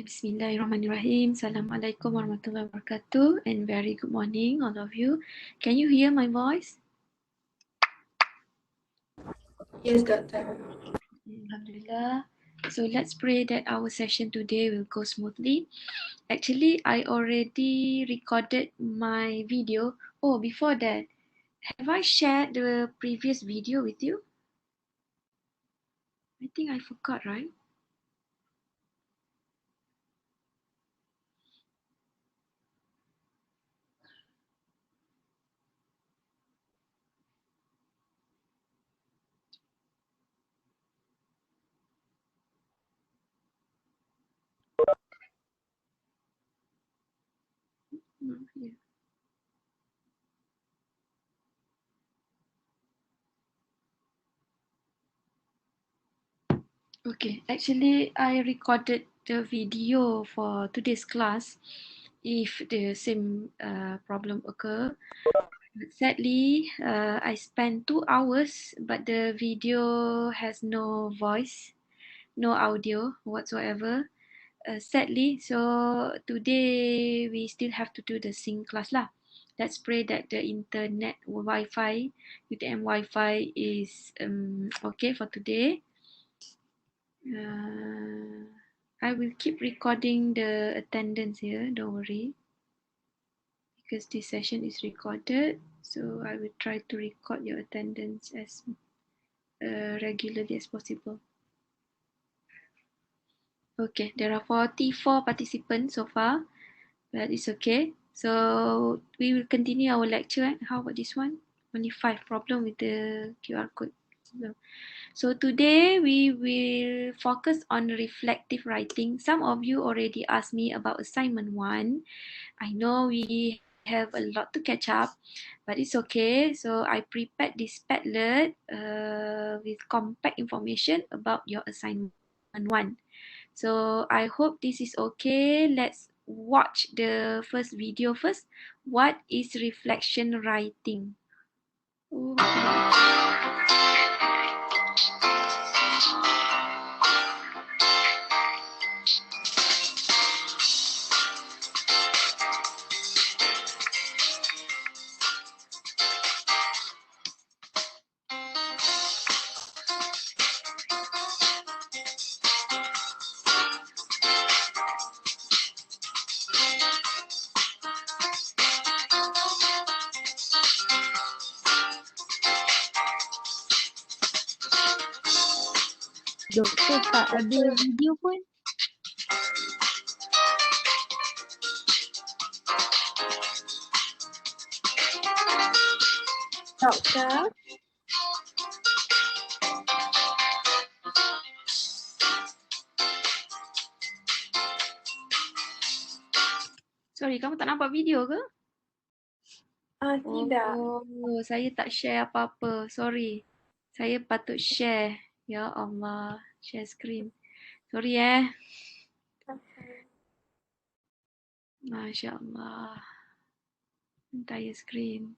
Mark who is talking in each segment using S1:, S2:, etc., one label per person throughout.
S1: Bismillahirrahmanirrahim. Assalamualaikum warahmatullahi wabarakatuh and very good morning all of you. Can you hear my voice?
S2: Yes, Doctor.
S1: Alhamdulillah. So let's pray that our session today will go smoothly. Actually, I already recorded my video. Oh, before that, have I shared the previous video with you? I think I forgot, right? No, here. Okay, actually, I recorded the video for today's class. If the same problem occur, but sadly, I spent 2 hours, but the video has no voice, no audio whatsoever. Sadly, so today we still have to do the sync class lah. Let's pray that the internet Wi-Fi, UTM Wi-Fi is okay for today. I will keep recording the attendance here, don't worry. Because this session is recorded, so I will try to record your attendance as regularly as possible. Okay, there are 44 participants so far, but it's okay. So we will continue our lecture. How about this one? Only 5 problem with the QR code. So today we will focus on reflective writing. Some of you already asked me about assignment 1. I know we have a lot to catch up, but it's okay. So I prepared this Padlet with compact information about your assignment 1. So I hope this is okay. Let's watch the first video first. What is reflection writing? Oh,
S3: Doktor tak ada video pun.
S2: Doktor.
S1: sorry, kamu tak nampak video ke?
S2: Tidak.
S1: Oh, saya tak share apa-apa. Sorry. Saya patut share. Ya Allah, share screen. Sorry Masya Allah. Entire screen.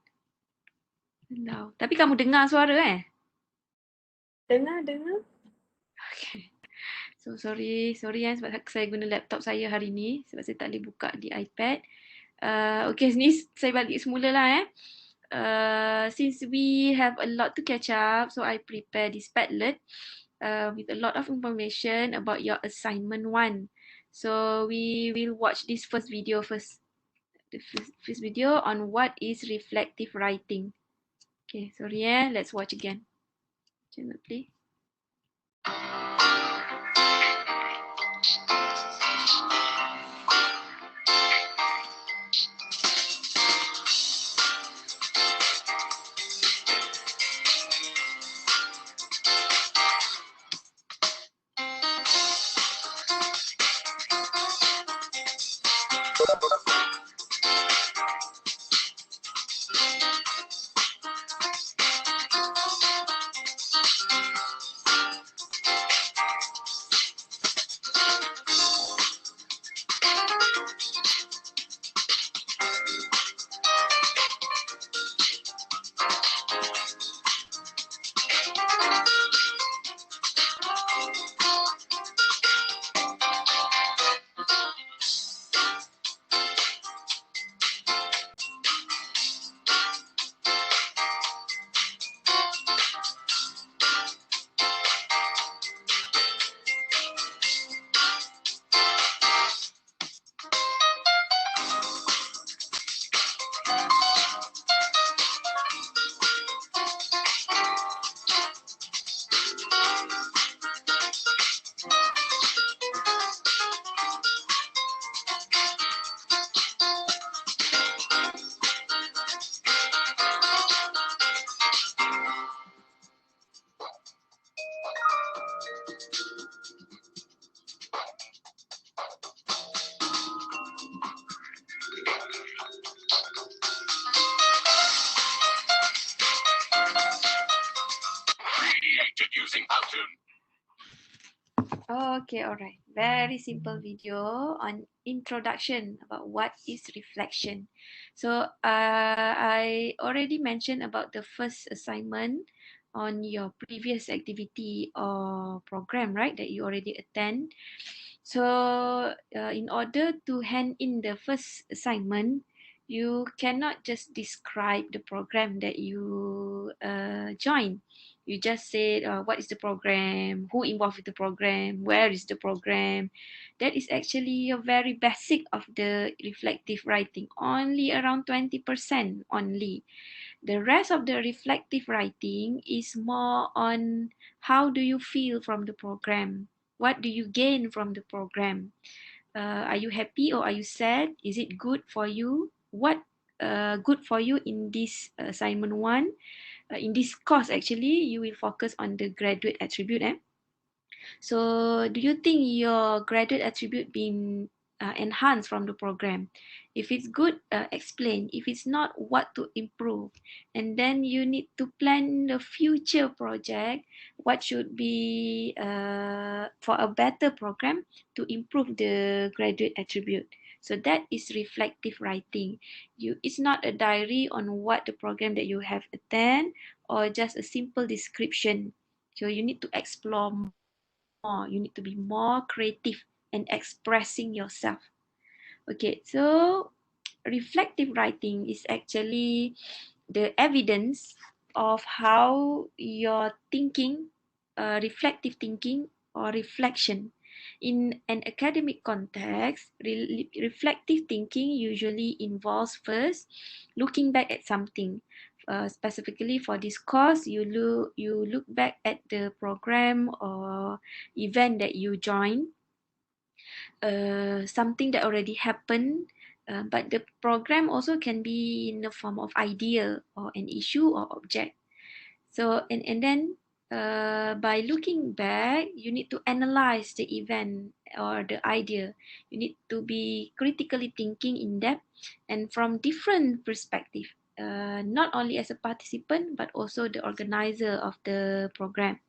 S1: Hello. Tapi kamu dengar suara
S2: Dengar.
S1: Okay. So sorry sebab saya guna laptop saya hari ni sebab saya tak boleh buka di iPad. Okay, ni saya balik semula lah Since we have a lot to catch up, so I prepare this Padlet with a lot of information about your assignment 1. So we will watch this first video first. The first video on what is reflective writing. Okay, sorry let's watch again. Channel play. Okay, all right. Very simple video on introduction about what is reflection. So I already mentioned about the first assignment on your previous activity or program, right, that you already attend. So in order to hand in the first assignment, you cannot just describe the program that you join. You just said what is the program, who involved with the program, where is the program. That is actually a very basic of the reflective writing, only around 20% only. The rest of the reflective writing is more on how do you feel from the program, what do you gain from the program. Are you happy or are you sad? Is it good for you? What good for you in this assignment one? In this course, actually, you will focus on the graduate attribute. So, do you think your graduate attribute being enhanced from the program? If it's good, explain. If it's not, what to improve? And then you need to plan the future project. What should be for a better program to improve the graduate attribute? So that is reflective writing. It's not a diary on what the program that you have attend or just a simple description. So you need to explore more. You need to be more creative and expressing yourself. Okay, so reflective writing is actually the evidence of how your thinking, reflective thinking or reflection. In an academic context, reflective thinking usually involves first looking back at something. Specifically for this course, you look back at the program or event that you join, something that already happened, but the program also can be in the form of idea or an issue or object. So and then by looking back, you need to analyze the event or the idea. You need to be critically thinking in depth and from different perspective. Not only as a participant but also the organizer of the program,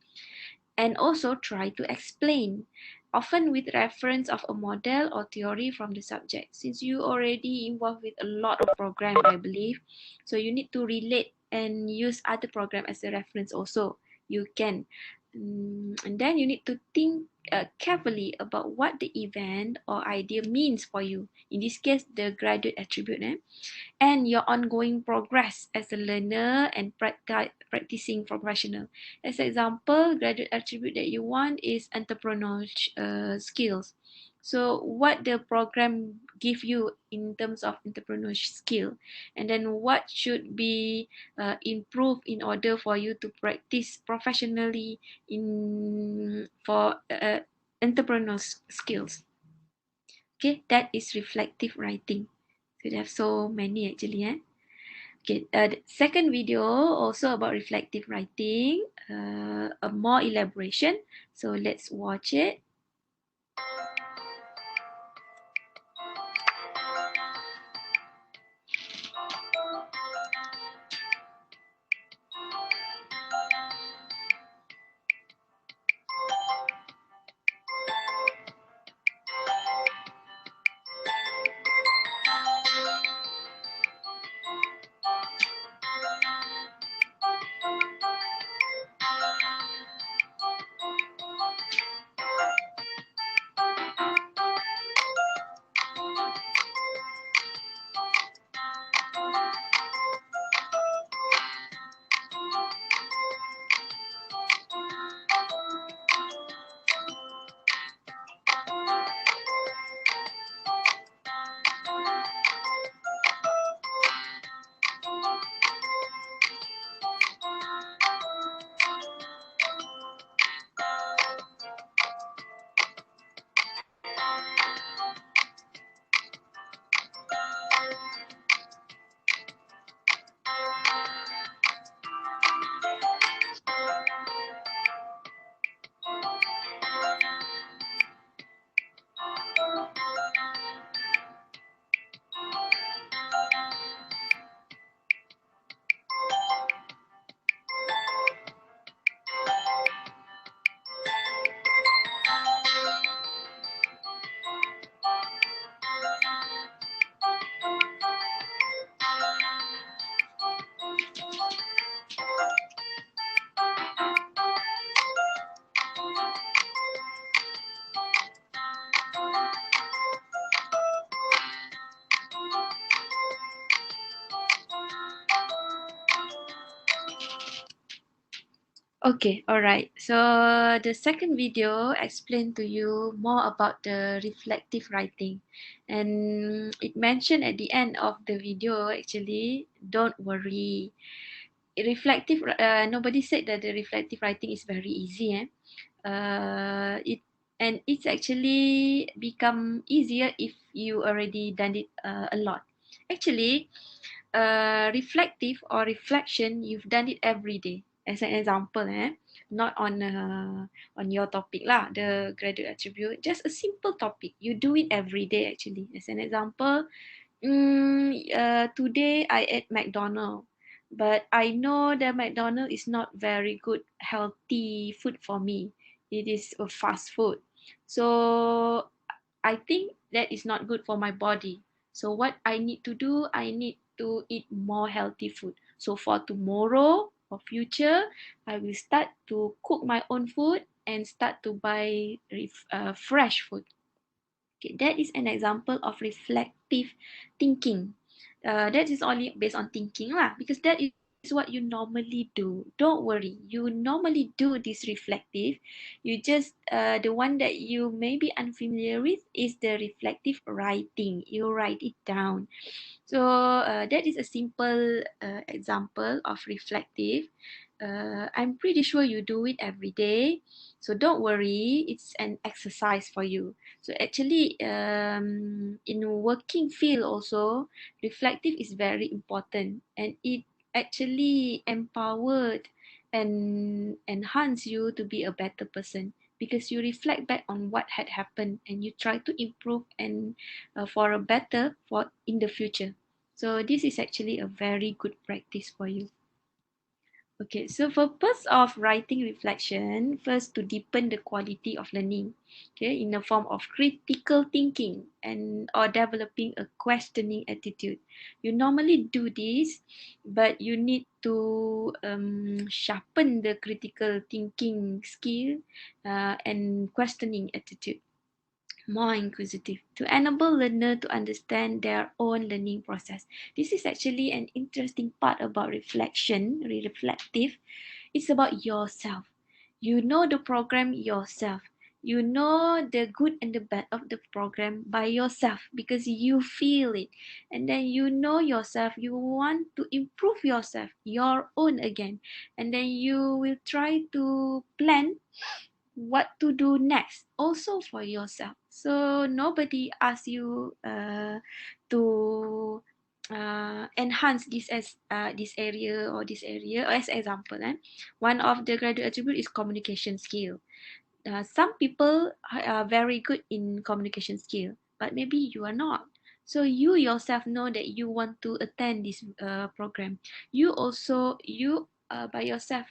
S1: and also try to explain, often with reference of a model or theory from the subject. Since you already involved with a lot of program, I believe, so you need to relate and use other program as a reference also. You can. And then you need to think carefully about what the event or idea means for you. In this case, the graduate attribute. And your ongoing progress as a learner and practicing professional. As an example, graduate attribute that you want is entrepreneurial skills. So what the program give you in terms of entrepreneurship skill, and then what should be improved in order for you to practice professionally in for entrepreneurial skills. Okay, that is reflective writing. So they have so many actually. Okay, the second video also about reflective writing, a more elaboration. So let's watch it. Okay, all right. So the second video explained to you more about the reflective writing, and it mentioned at the end of the video actually, don't worry. Reflective, nobody said that the reflective writing is very easy, eh? It and it's actually become easier if you already done it a lot. Actually, reflective or reflection, you've done it every day. As an example, not on your topic lah, the graduate attribute. Just a simple topic. You do it every day actually. As an example, today I ate McDonald, but I know that McDonald is not very good, healthy food for me. It is a fast food. So I think that is not good for my body. So what I need to do, I need to eat more healthy food. So for tomorrow or future, I will start to cook my own food and start to buy fresh food. Okay, that is an example of reflective thinking. That is only based on thinking lah, because that is what you normally do. Don't worry, you normally do this reflective. You just the one that you may be unfamiliar with is the reflective writing. You write it down. So that is a simple example of reflective. I'm pretty sure you do it every day. So don't worry, it's an exercise for you. So actually, in working field also, reflective is very important, and it actually empowered and enhance you to be a better person, because you reflect back on what had happened and you try to improve and for a better for in the future. So this is actually a very good practice for you. Okay, so purpose of writing reflection, first to deepen the quality of learning, okay, in the form of critical thinking and or developing a questioning attitude. You normally do this, but you need to sharpen the critical thinking skill and questioning attitude, more inquisitive, to enable learner to understand their own learning process. This is actually an interesting part about reflection, reflective. It's about yourself. You know the program yourself. You know the good and the bad of the program by yourself because you feel it. And then you know yourself, you want to improve yourself, your own again. And then you will try to plan what to do next also for yourself. So nobody asks you to enhance this as this area or this area. As example, one of the graduate attribute is communication skill. Some people are very good in communication skill, but maybe you are not. So you yourself know that you want to attend this program. You by yourself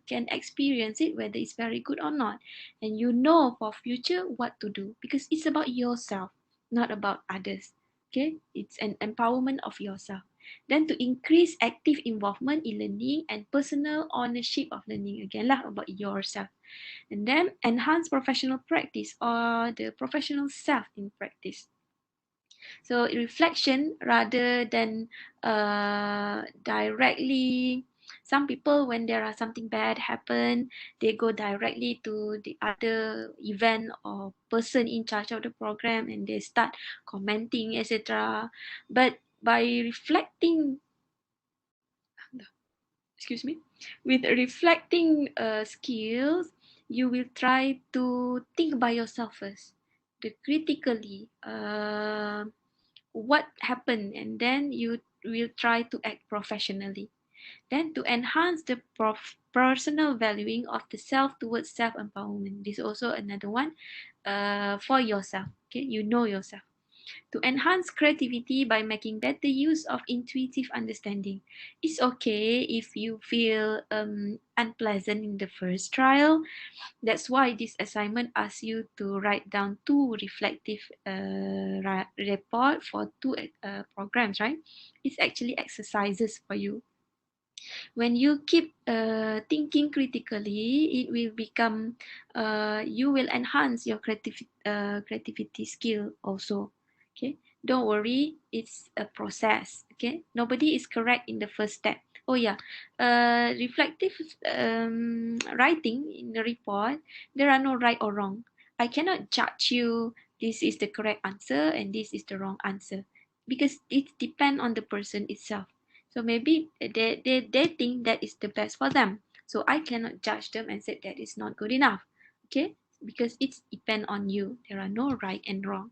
S1: can experience it whether it's very good or not, and you know for future what to do because it's about yourself, not about others. Okay, it's an empowerment of yourself. Then to increase active involvement in learning and personal ownership of learning, again lah about yourself. And then enhance professional practice or the professional self in practice. So reflection rather than directly, some people when there are something bad happen, they go directly to the other event or person in charge of the program and they start commenting, etc. But by reflecting, excuse me, with reflecting skills, you will try to think by yourself first, the critically what happened, and then you will try to act professionally. Then to enhance the personal valuing of the self towards self empowerment. This is also another one for yourself. Okay, you know yourself. To enhance creativity by making better use of intuitive understanding. It's okay if you feel unpleasant in the first trial. That's why this assignment asks you to write down two reflective report for two programs, right? It's actually exercises for you. When you keep thinking critically, it will become, you will enhance your creativity skill also. Okay, don't worry, it's a process. Okay, nobody is correct in the first step. Oh yeah, reflective writing in the report, there are no right or wrong. I cannot judge you this is the correct answer and this is the wrong answer because it depends on the person itself. So maybe they think that is the best for them. So I cannot judge them and say that is not good enough. Okay? Because it's depend on you. There are no right and wrong.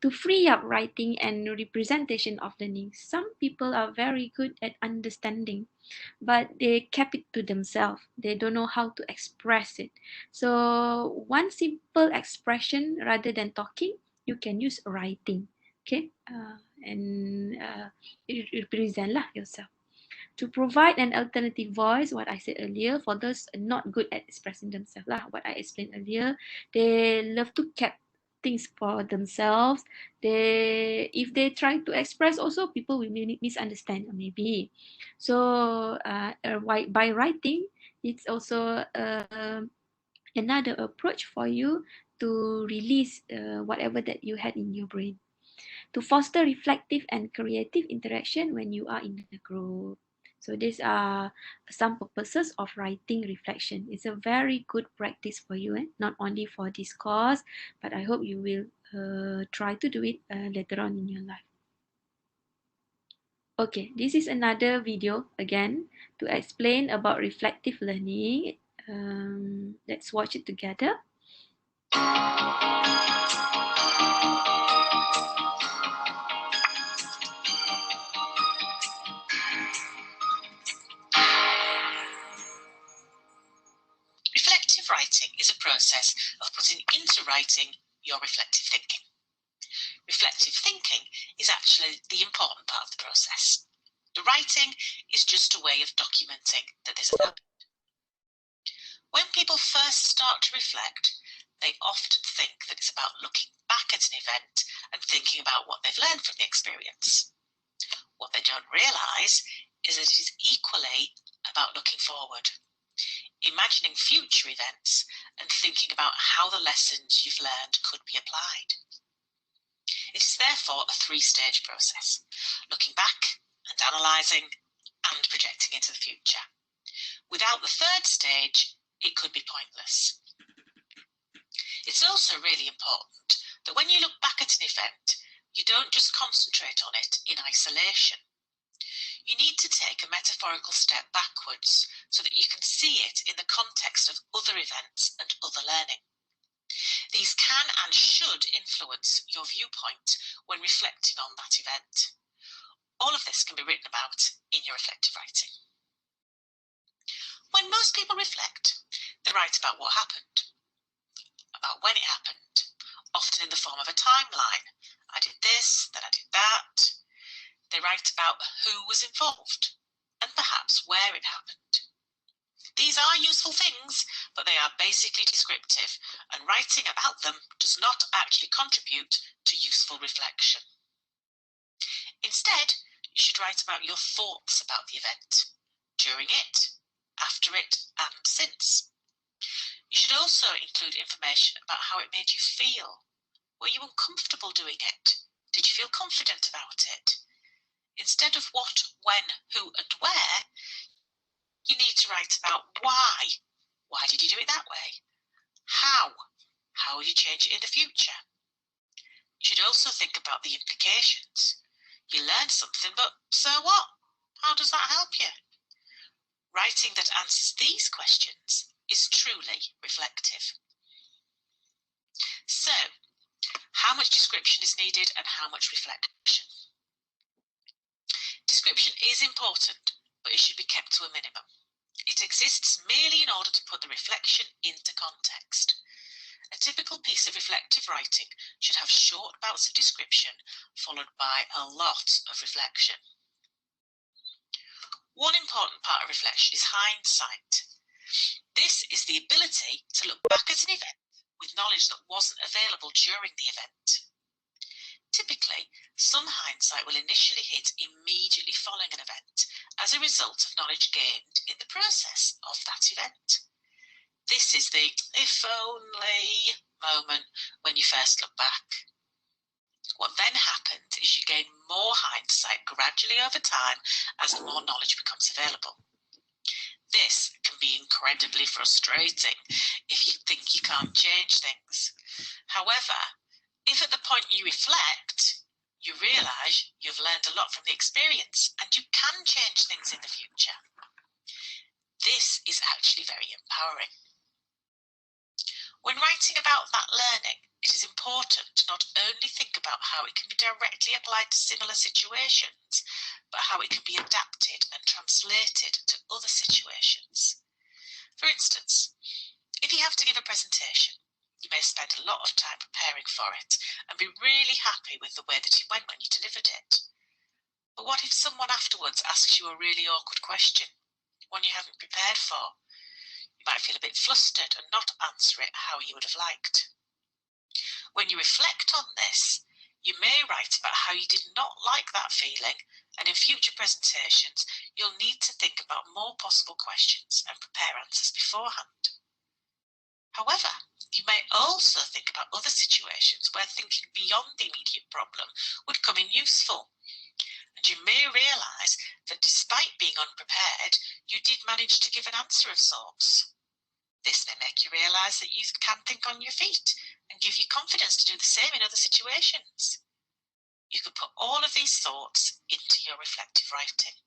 S1: To free up writing and representation of learning, some people are very good at understanding, but they kept it to themselves. They don't know how to express it. So one simple expression rather than talking, you can use writing. Okay, and represent lah yourself. To provide an alternative voice, what I said earlier, for those not good at expressing themselves, lah, what I explained earlier, they love to keep things for themselves. If they try to express, also people will misunderstand maybe. So by writing, it's also another approach for you to release whatever that you had in your brain, to foster reflective and creative interaction when you are in a group. So these are some purposes of writing reflection. It's a very good practice for you, not only for this course, but I hope you will try to do it later on in your life. Okay, this is another video again to explain about reflective learning. Let's watch it together.
S4: Reflective writing is a process of putting into writing your reflective thinking. Reflective thinking is actually the important part of the process. The writing is just a way of documenting that this has happened. When people first start to reflect, they often think that it's about looking back at an event and thinking about what they've learned from the experience. What they don't realise is that it is equally about looking forward, imagining future events and thinking about how the lessons you've learned could be applied. It is therefore a three-stage process, looking back and analysing and projecting into the future. Without the third stage, it could be pointless. It's also really important that when you look back at an event, you don't just concentrate on it in isolation. You need to take a metaphorical step backwards so that you can see it in the context of other events and other learning. These can and should influence your viewpoint when reflecting on that event. All of this can be written about in your reflective writing. When most people reflect, they write about what happened, about when it happened, often in the form of a timeline. I did this, then I did that. They write about who was involved and perhaps where it happened. These are useful things, but they are basically descriptive, and writing about them does not actually contribute to useful reflection. Instead, you should write about your thoughts about the event, during it, after it, and since. You should also include information about how it made you feel. Were you uncomfortable doing it? Did you feel confident about it? Instead of what, when, who, and where, you need to write about why. Why did you do it that way? How? How will you change it in the future? You should also think about the implications. You learned something, but so what? How does that help you? Writing that answers these questions is truly reflective. So, how much description is needed and how much reflection? Description is important, but it should be kept to a minimum. It exists merely in order to put the reflection into context. A typical piece of reflective writing should have short bouts of description followed by a lot of reflection. One important part of reflection is hindsight. This is the ability to look back at an event with knowledge that wasn't available during the event. Typically, some hindsight will initially hit immediately following an event as a result of knowledge gained in the process of that event. This is the if only moment when you first look back. What then happens is you gain more hindsight gradually over time as more knowledge becomes available. This can be incredibly frustrating if you think you can't change things. However, if at the point you reflect, you realise you've learned a lot from the experience and you can change things in the future, this is actually very empowering. When writing about that learning, it is important to not only think about how it can be directly applied to similar situations, but how it can be adapted and translated to other situations. For instance, if you have to give a presentation, you may spend a lot of time preparing for it and be really happy with the way that it went when you delivered it. But what if someone afterwards asks you a really awkward question, one you haven't prepared for? You might feel a bit flustered and not answer it how you would have liked. When you reflect on this, you may write about how you did not like that feeling, and in future presentations, you'll need to think about more possible questions and prepare answers beforehand. However, you may also think about other situations where thinking beyond the immediate problem would come in useful. And you may realise that despite being unprepared, you did manage to give an answer of sorts. This may make you realise that you can think on your feet and give you confidence to do the same in other situations. You could put all of these thoughts into your reflective writing.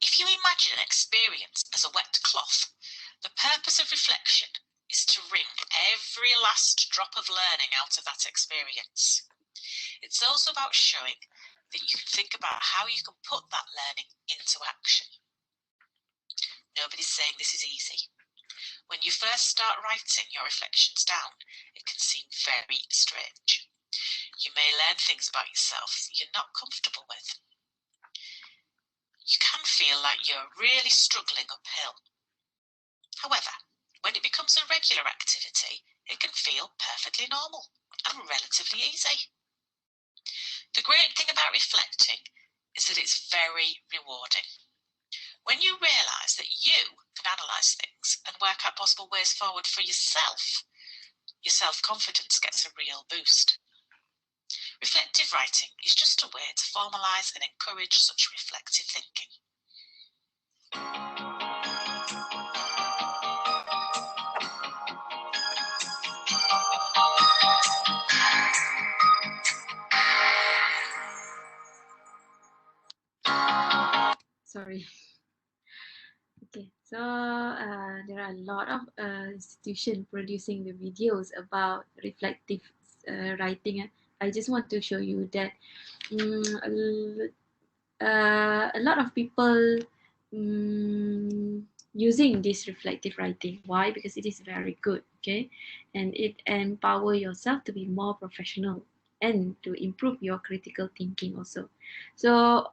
S4: If you imagine an experience as a wet cloth, the purpose of reflection is to wring every last drop of learning out of that experience. It's also about showing that you can think about how you can put that learning into action. Nobody's saying this is easy. When you first start writing your reflections down, it can seem very strange. You may learn things about yourself that you're not comfortable with. You can feel like you're really struggling uphill. However, when it becomes a regular activity, it can feel perfectly normal and relatively easy. The great thing about reflecting is that it's very rewarding. When you realise that you can analyse things and work out possible ways forward for yourself, your self-confidence gets a real boost. Reflective writing is just a way to formalise and encourage such reflective thinking.
S1: Sorry. Okay, so there are a lot of institutions producing the videos about reflective writing. I just want to show you that a lot of people using this reflective writing. Why? Because it is very good, okay, and it empower yourself to be more professional and to improve your critical thinking also. So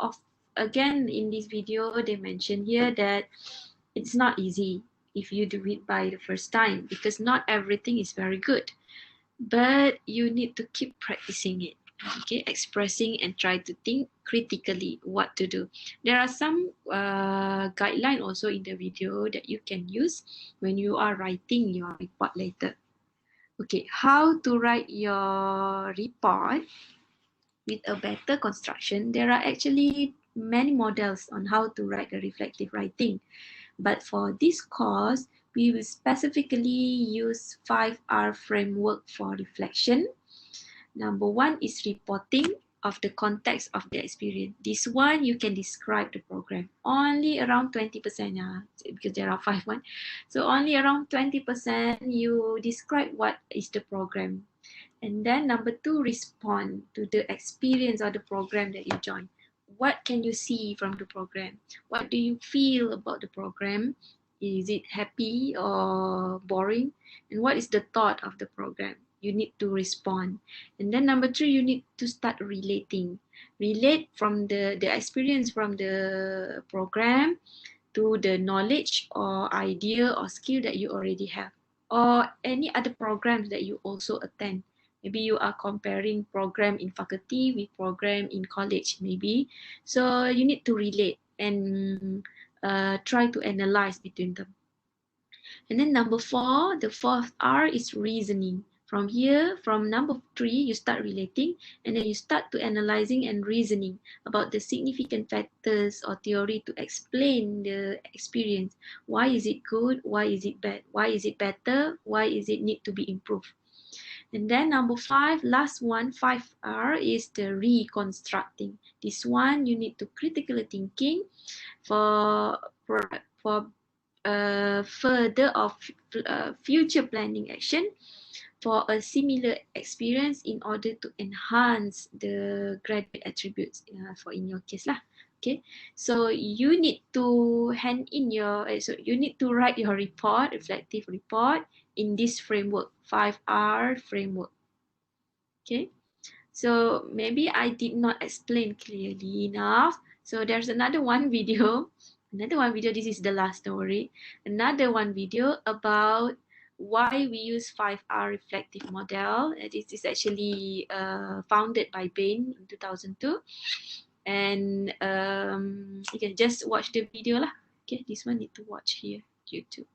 S1: again, in this video, they mention here that it's not easy if you do it by the first time, because not everything is very good, but you need to keep practicing it, okay, expressing and try to think critically what to do. There are some guidelines also in the video that you can use when you are writing your report later. Okay, how to write your report with a better construction. There are actually many models on how to write a reflective writing, but for this course, we will specifically use 5R framework for reflection. Number one is reporting of the context of the experience. This one, you can describe the program. Only around 20%, because there are 5 ones. So only around 20% you describe what is the program. And then number two, respond to the experience of the program that you join. What can you see from the program? What do you feel about the program? Is it happy or boring? And what is the thought of the program? You need to respond. And then number three, you need to start relating. Relate from the experience from the program to the knowledge or idea or skill that you already have, or any other programs that you also attend. Maybe you are comparing program in faculty with program in college, maybe. So you need to relate and try to analyze between them. And then number four, the fourth R is reasoning. From here, from number 3, you start relating, and then you start to analyzing and reasoning about the significant factors or theory to explain the experience. Why is it good? Why is it bad? Why is it better? Why is it need to be improved? And then number 5, last one, 5R, is the reconstructing. This one, you need to critically thinking for further of future planning action for a similar experience in order to enhance the graduate attributes for in your case lah. Okay, so you need to hand in your you need to write your report, reflective report, in this framework, 5R framework. Okay, so maybe I did not explain clearly enough. So there's another one video, this is the last, don't worry. Another one video about why we use 5R reflective model. This is actually founded by Bain in 2002. And you can just watch the video lah. Okay, this one need to watch here, YouTube.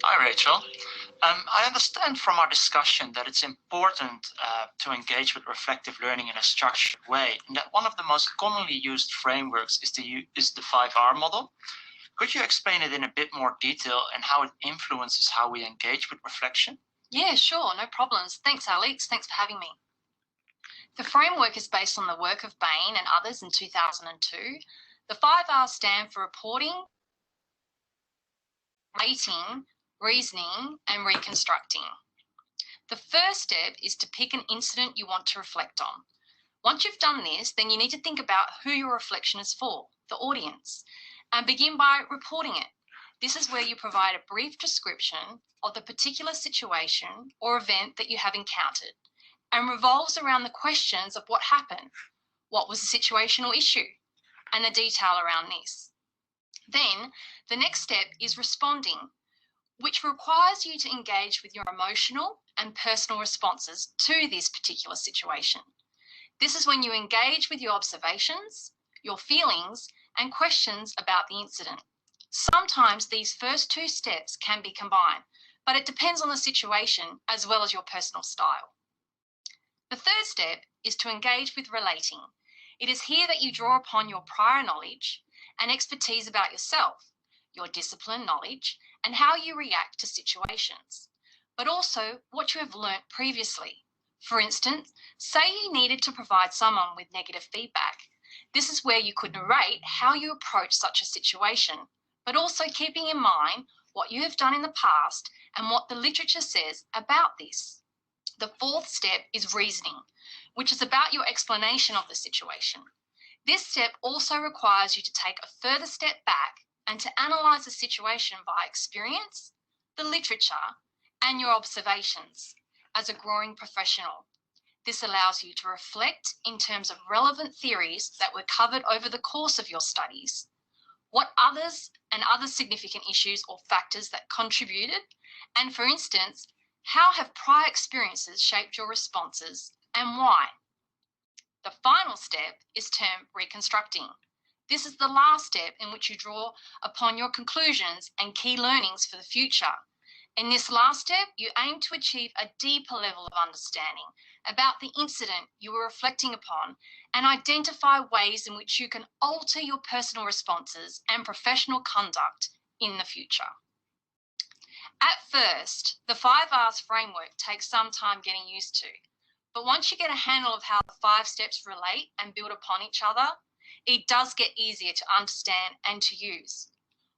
S5: Hi, Rachel. I understand from our discussion that it's important to engage with reflective learning in a structured way, and that one of the most commonly used frameworks is the 5R model. Could you explain it in a bit more detail and how it influences how we engage with reflection?
S6: Yeah, sure, no problems. Thanks, Alex. Thanks for having me. The framework is based on the work of Bain and others in 2002. The 5Rs stand for reporting, rating, reasoning, and reconstructing. The first step is to pick an incident you want to reflect on. Once you've done this, then you need to think about who your reflection is for, the audience, and begin by reporting it. This is where you provide a brief description of the particular situation or event that you have encountered, and revolves around the questions of what happened, what was the situation or issue, and the detail around this. Then the next step is responding, which requires you to engage with your emotional and personal responses to this particular situation. This is when you engage with your observations, your feelings, and questions about the incident. Sometimes these first two steps can be combined, but it depends on the situation as well as your personal style. The third step is to engage with relating. It is here that you draw upon your prior knowledge and expertise about yourself, your discipline knowledge, and how you react to situations, but also what you have learnt previously. For instance, say you needed to provide someone with negative feedback. This is where you could narrate how you approach such a situation, but also keeping in mind what you have done in the past and what the literature says about this. The fourth step is reasoning, which is about your explanation of the situation. This step also requires you to take a further step back and to analyse the situation via experience, the literature, and your observations as a growing professional. This allows you to reflect in terms of relevant theories that were covered over the course of your studies, what others and other significant issues or factors that contributed, and for instance, how have prior experiences shaped your responses and why? The final step is termed reconstructing. This is the last step in which you draw upon your conclusions and key learnings for the future. In this last step, you aim to achieve a deeper level of understanding about the incident you were reflecting upon and identify ways in which you can alter your personal responses and professional conduct in the future. At first, the 5Rs framework takes some time getting used to, but once you get a handle of how the 5 steps relate and build upon each other, it does get easier to understand and to use.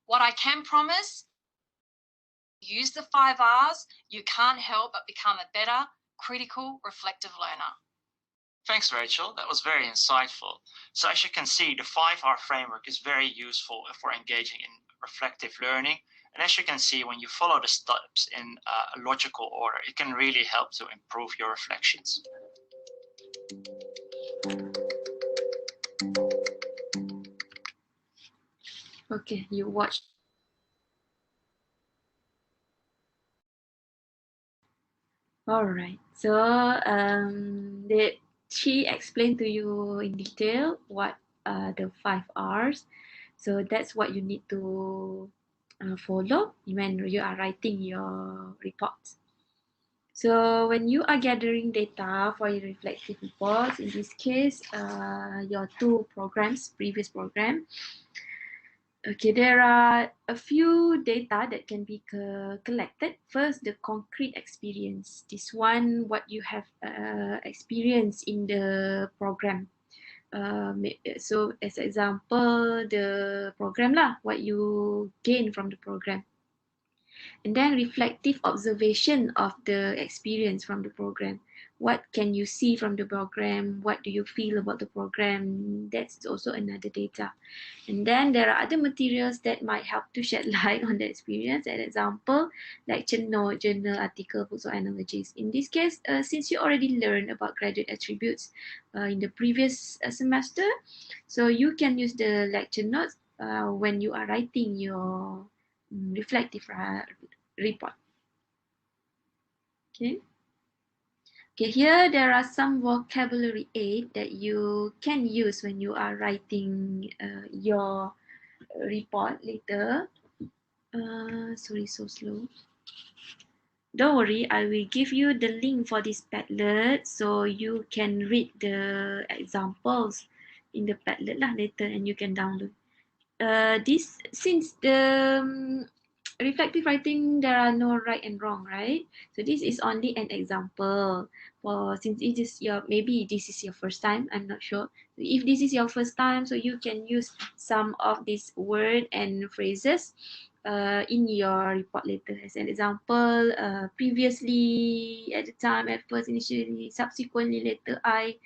S6: What I can promise, use the 5Rs, you can't help but become a better, critical, reflective learner.
S5: Thanks, Rachel. That was very insightful. So as you can see, the 5R framework is very useful for engaging in reflective learning. And as you can see, when you follow the steps in a logical order, it can really help to improve your reflections.
S1: Okay, you watch. All right. So did she explain to you in detail what the 5 R's. So that's what you need to follow when you are writing your reports. So when you are gathering data for your reflective reports, in this case, your two programs, previous program, okay, there are a few data that can be collected. First, the concrete experience. This one, what you have experienced in the program. So as example, the program lah, what you gain from the program. And then reflective observation of the experience from the program. What can you see from the program? What do you feel about the program? That's also another data. And then there are other materials that might help to shed light on the experience. An example, lecture note, journal, article, books, or analogies. In this case, since you already learned about graduate attributes in the previous semester, so you can use the lecture notes when you are writing your reflective report. Okay. Okay, here there are some vocabulary aid that you can use when you are writing your report later. Sorry, so slow. Don't worry, I will give you the link for this Padlet so you can read the examples in the Padlet lah later and you can download. Since the reflective writing, there are no right and wrong, right? So this is only an example. Since it is maybe this is your first time, I'm not sure. If this is your first time, so you can use some of these words and phrases in your report later. As an example, previously, at the time, at first, initially, subsequently, later, I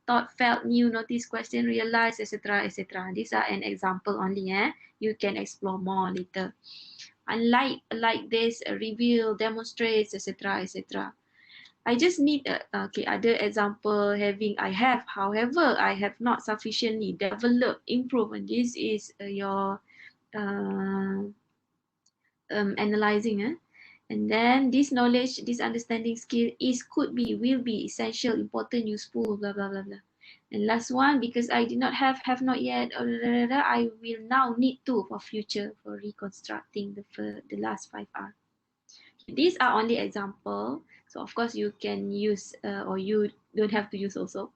S1: thought, felt, knew, noticed, question, realized, etc., etc. These are an example only. You can explore more later. Unlike like this, reveal, demonstrates, etc., etc. I just need other example having I have. However, I have not sufficiently developed, improved. And this is your analyzing. And then this knowledge, this understanding skill could be, will be essential, important, useful, blah, blah, blah, blah. And last one, because I did not have not yet, I will now need to for future, for reconstructing the last 5 R. These are only example. So of course you can use or you don't have to use also.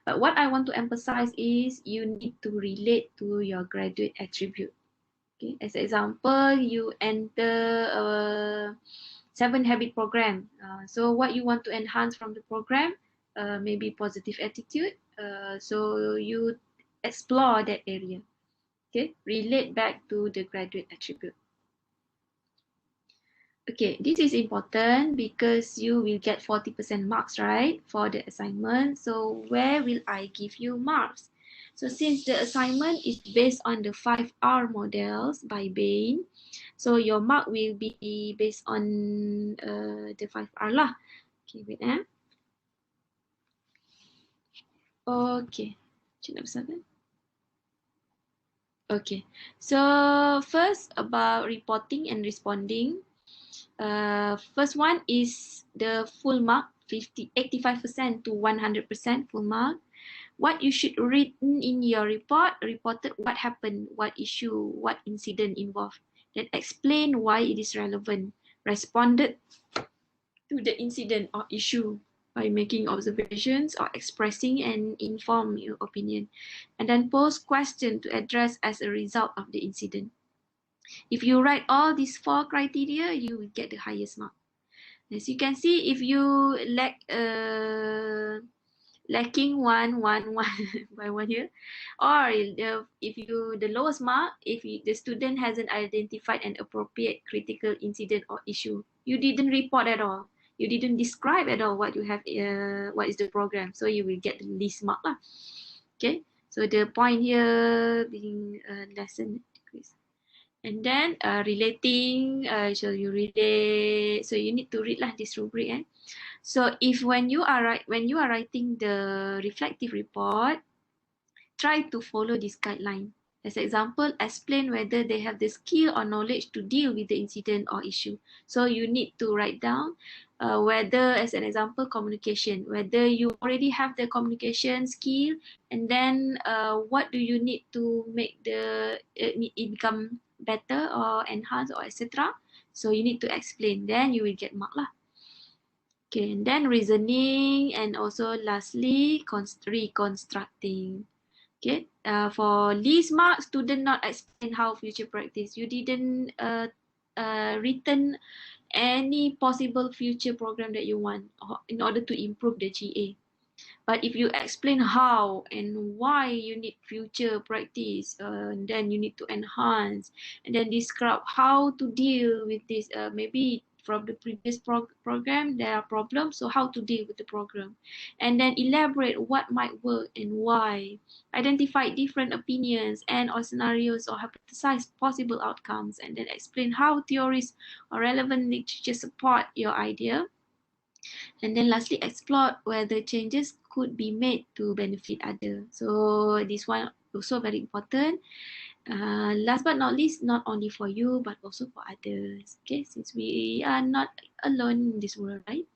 S1: But what I want to emphasize is you need to relate to your graduate attribute. Okay, as an example, you enter a 7 habit program. So what you want to enhance from the program, maybe positive attitude. So you explore that area. Okay, relate back to the graduate attribute. Okay, this is important because you will get 40% marks, right, for the assignment. So where will I give you marks? So since the assignment is based on the 5R models by Bain, so your mark will be based on the 5R lah. Okay, wait. Okay. Okay. So first about reporting and responding. First one is the full mark, 85% to 100% full mark. What you should read in your report, reported what happened, what issue, what incident involved. Then explain why it is relevant. Responded to the incident or issue by making observations or expressing and inform your opinion. And then pose question to address as a result of the incident. If you write all these 4 criteria, you will get the highest mark. As you can see, if you lacking one by 1 year, or if you the lowest mark, if the student hasn't identified an appropriate critical incident or issue, you didn't report at all, you didn't describe at all what you have, what is the program, so you will get the least mark lah. Okay, so the point here being lesson decrease. And then relating, so you relate, so you need to read lah this rubric. So if when you are writing the reflective report, try to follow this guideline. As an example, explain whether they have the skill or knowledge to deal with the incident or issue. So you need to write down whether, as an example, communication, whether you already have the communication skill, and then what do you need to make it become better or enhance or etc. So you need to explain, then you will get mark lah. Okay, and then reasoning, and also lastly reconstructing. Okay, for least mark, student not explain how future practice. You didn't written any possible future program that you want in order to improve the GA. But if you explain how and why you need future practice, then you need to enhance, and then describe how to deal with this. Maybe from the previous program there are problems, so how to deal with the program, and then elaborate what might work and why. Identify different opinions and or scenarios, or hypothesize possible outcomes, and then explain how theories or relevant literature support your idea. And then lastly, explore whether changes could be made to benefit others. So this one also very important. Last but not least, not only for you, but also for others. Okay, since we are not alone in this world, right?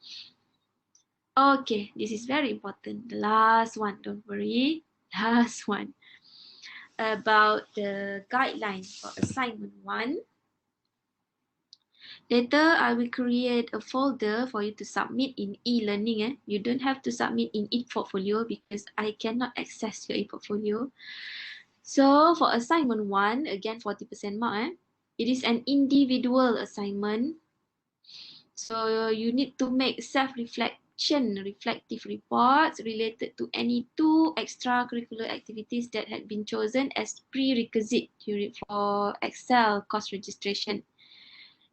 S1: Okay, this is very important. The last one, don't worry. Last one. About the guidelines for assignment 1. Later, I will create a folder for you to submit in e-learning. You don't have to submit in e-portfolio because I cannot access your e-portfolio. So for assignment 1, again 40% mark. It is an individual assignment. So you need to make self-reflection, reflective reports related to any 2 extracurricular activities that had been chosen as prerequisite for Excel course registration.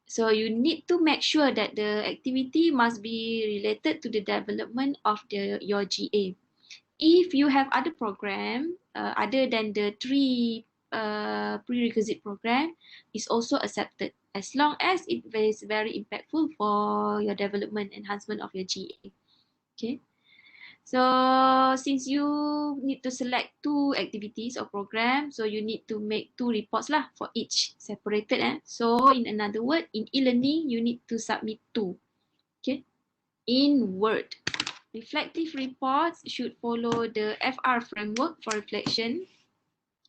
S1: So you need to make sure that the activity must be related to the development of your GA. If you have other program other than the 3 prerequisite program, is also accepted as long as it is very impactful for your development enhancement of your GA. Okay. So since you need to select 2 activities or programs, so you need to make 2 reports lah for each separated. So in another word, in e-learning, you need to submit 2. Okay. In Word, reflective reports should follow the FR framework for reflection.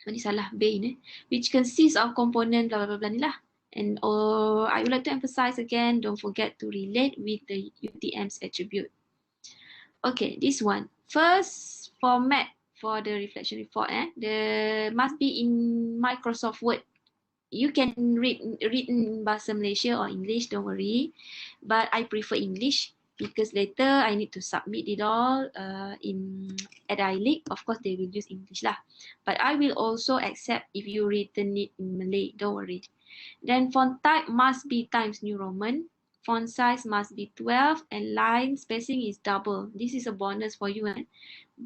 S1: Ini salah B ni, which consists of component blah blah blah ni lah. And I would like to emphasize again, don't forget to relate with the UTM's attribute. Okay, this one. First format for the reflection report, the must be in Microsoft Word. You can read in Bahasa Malaysia or English, don't worry. But I prefer English because later I need to submit it all at iLeak. Of course, they will use English lah. But I will also accept if you written it in Malay, don't worry. Then font type must be Times New Roman. Font size must be 12 and line spacing is double. This is a bonus for you,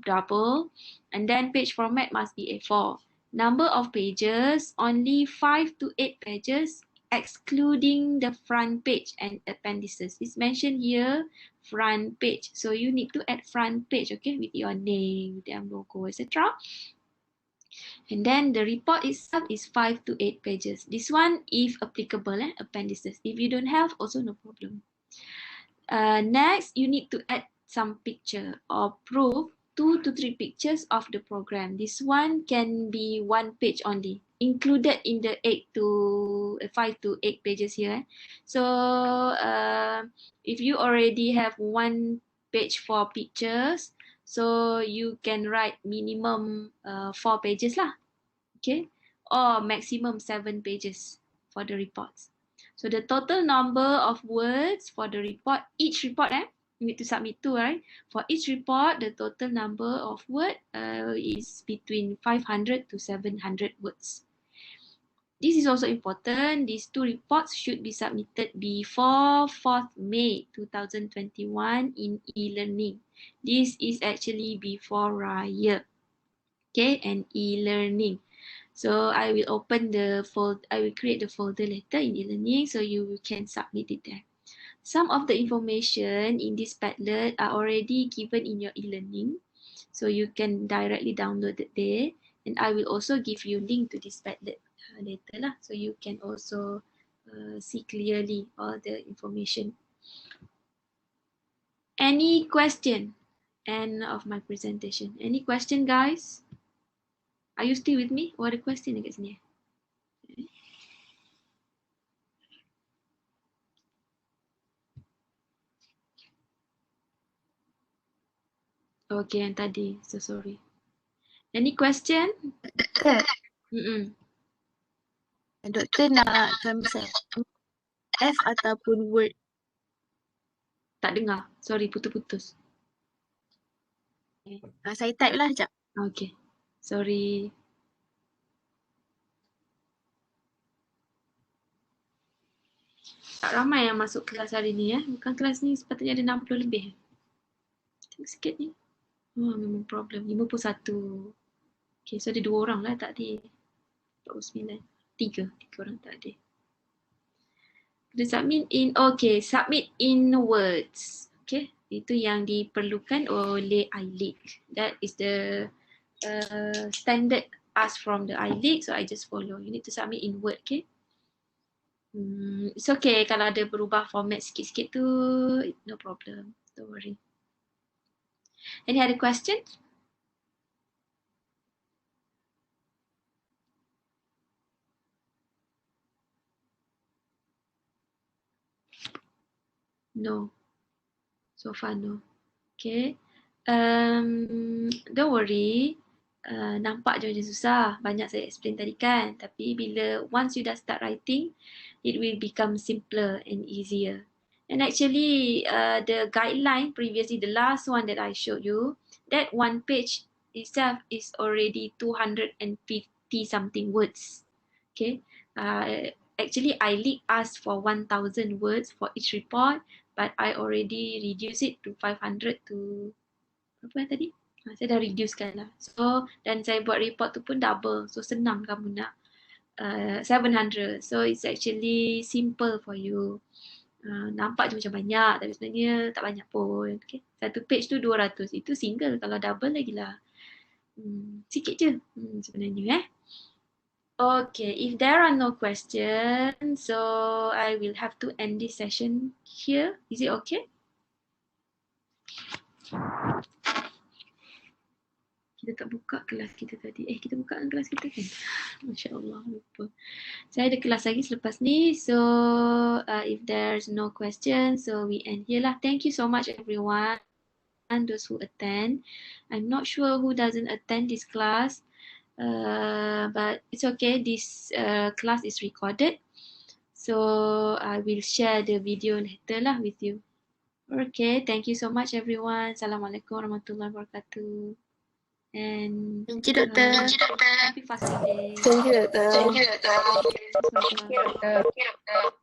S1: double. And then page format must be A4. Number of pages, only 5 to 8 pages, excluding the front page and appendices. It's mentioned here, front page. So you need to add front page, okay, with your name, with your logo, etc. And then the report itself is 5 to 8 pages. This one, if applicable, appendices. If you don't have, also no problem. Next, you need to add some picture or proof, 2 to 3 pictures of the program. This one can be 1 page only, included in the 5 to 8 pages here. So if you already have 1 page for pictures, so you can write minimum 4 pages lah, okay, or maximum 7 pages for the reports. So the total number of words for the report, each report, you need to submit 2, right? For each report, the total number of words is between 500 to 700 words. This is also important. These 2 reports should be submitted before 4th May 2021 in e-learning. This is actually before Raya, okay, and e-learning. So I will open the folder, I will create the folder later in e-learning so you can submit it there. Some of the information in this Padlet are already given in your e-learning, so you can directly download it there. And I will also give you link to this Padlet later lah, so you can also see clearly all the information. Any question? End of my presentation. Any question, guys? Are you still with me? Or ada question dekat sini? Okay, yang tadi. So sorry. Any question?
S3: Doktor, doktor nak kami F ataupun Word.
S1: Tak dengar. Sorry, putus-putus.
S3: Saya type lah sekejap.
S1: Okay. Sorry. Tak ramai yang masuk kelas hari ni ya. Bukan kelas ni sepatutnya ada 60 lebih. Tengok sikit ni. Oh, memang problem. 51. Okay, so ada 2 orang lah tak ada. 49. 3 orang tak ada. Kita submit in, okay, submit in words. Okay, itu yang diperlukan oleh iLeak. That is the standard ask from the iLeak, so I just follow. You need to submit in Word, okay? It's okay kalau ada berubah format sikit-sikit tu, no problem, don't worry. Any other questions? No, so far no. Okay, don't worry. Nampak je macam susah, banyak saya explain tadi kan, tapi bila once you dah start writing, it will become simpler and easier. And actually the guideline previously, the last one that I showed you, that one page itself is already 250 something words. Okay, actually iLeak asked for 1000 words for each report, but I already reduced it to 500 to berapa tadi? Saya dah reducekan lah. So, dan saya buat report tu pun double. So, senang kamu nak 700. So, it's actually simple for you. Nampak je macam banyak, tapi sebenarnya tak banyak pun. Okay. Satu page tu 200. Itu single. Kalau double lagi lah. Sikit je sebenarnya. Okay, if there are no questions, so I will have to end this session here. Is it okay? Kita tak buka kelas kita tadi. Kita buka kelas kita kan? Masya Allah, lupa. Saya ada kelas lagi selepas ni. So, if there's no questions, so we end here lah. Thank you so much everyone and those who attend. I'm not sure who doesn't attend this class. But it's okay. This class is recorded. So, I will share the video later lah with you. Okay, thank you so much everyone. Assalamualaikum warahmatullahi wabarakatuh. And
S3: Thank you, Doktor.
S1: happy fasting day.
S2: Thank you, Doktor.
S1: Bye-bye.
S2: Thank you, Doktor.